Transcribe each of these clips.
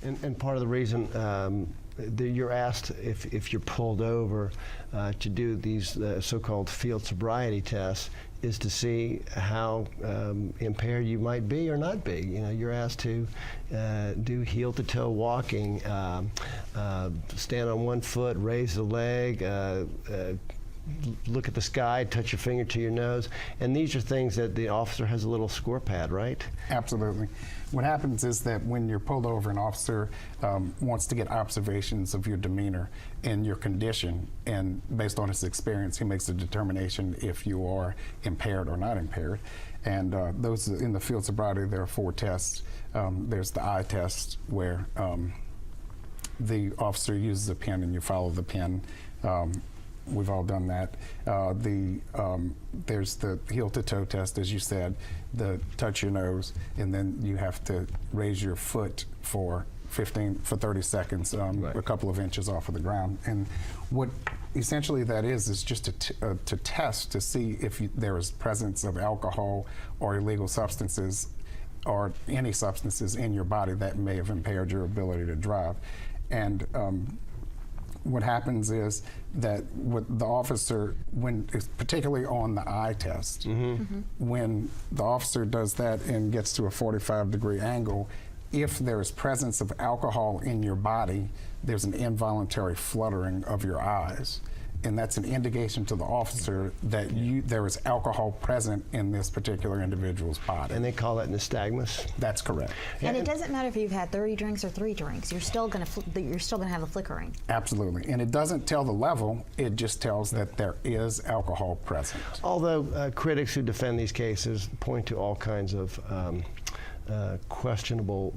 And part of the reason that you're asked if you're pulled over to do these so-called field sobriety tests is to see how impaired you might be or not be. You know, you're asked to do heel-to-toe walking, stand on one foot, raise the leg, look at the sky, touch your finger to your nose, and these are things that the officer has a little score pad, right? Absolutely. What happens is that when you're pulled over, an officer wants to get observations of your demeanor and your condition, and based on his experience, he makes a determination if you are impaired or not impaired. And those in the field sobriety, there are 4 tests. There's the eye test, where the officer uses a pen and you follow the pen. We've all done that. There's the heel-to-toe test, as you said, the touch your nose, and then you have to raise your foot for 30 seconds, right, a couple of inches off of the ground. And what essentially that is just to test to see if there is presence of alcohol or illegal substances or any substances in your body that may have impaired your ability to drive. And what happens is that with the officer, particularly on the eye test, when the officer does that and gets to a 45-degree angle, if there is presence of alcohol in your body, there's an involuntary fluttering of your eyes. And that's an indication to the officer that there is alcohol present in this particular individual's body. And they call that nystagmus? That's correct. And it doesn't matter if you've had 30 drinks or 3 drinks. You're still going to have the flickering. Absolutely. And it doesn't tell the level. It just tells that there is alcohol present. Although critics who defend these cases point to all kinds of questionable,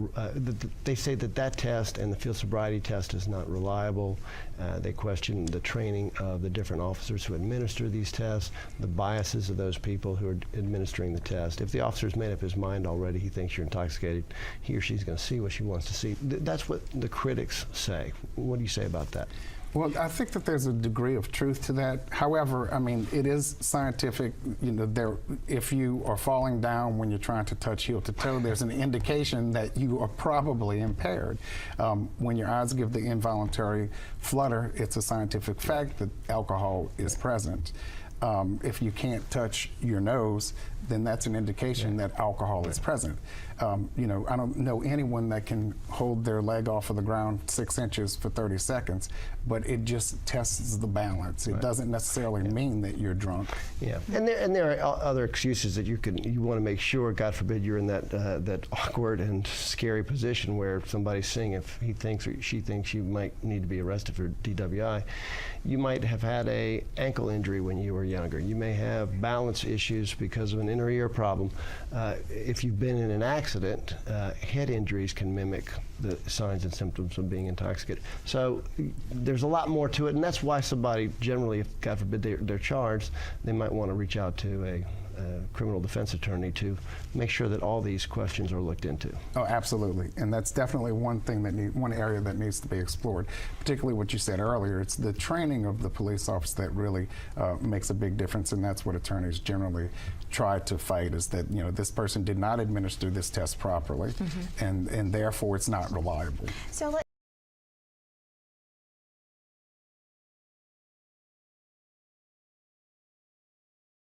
they say that test and the field sobriety test is not reliable. They question the training of the different officers who administer these tests, the biases of those people who are administering the test. If the officer's made up his mind already, he thinks you're intoxicated, he or she's going to see what she wants to see. That's what the critics say. What do you say about that? Well, I think that there's a degree of truth to that. However, I mean, it is scientific. You know, if you are falling down when you're trying to touch heel to toe, there's an indication that you are probably impaired. When your eyes give the involuntary flutter, it's a scientific fact that alcohol is present. If you can't touch your nose, then that's an indication that alcohol is present. You know, I don't know anyone that can hold their leg off of the ground 6 inches for 30 seconds, but it just tests the balance. It doesn't necessarily mean that you're drunk. Yeah, and there are other excuses that you want to make sure, God forbid, you're in that awkward and scary position where somebody's seeing if he thinks or she thinks you might need to be arrested for DWI. You might have had an ankle injury when you were younger. You may have balance issues because of an inner ear problem. If you've been in an accident, head injuries can mimic the signs and symptoms of being intoxicated. So there's a lot more to it, and that's why somebody generally, if God forbid they're charged, they might want to reach out to a criminal defense attorney to make sure that all these questions are looked into. Oh, absolutely, and that's definitely one area that needs to be explored. Particularly what you said earlier, it's the training of the police officer that really makes a big difference, and that's what attorneys generally try to fight, is that, you know, this person did not administer this test properly, and therefore it's not reliable. So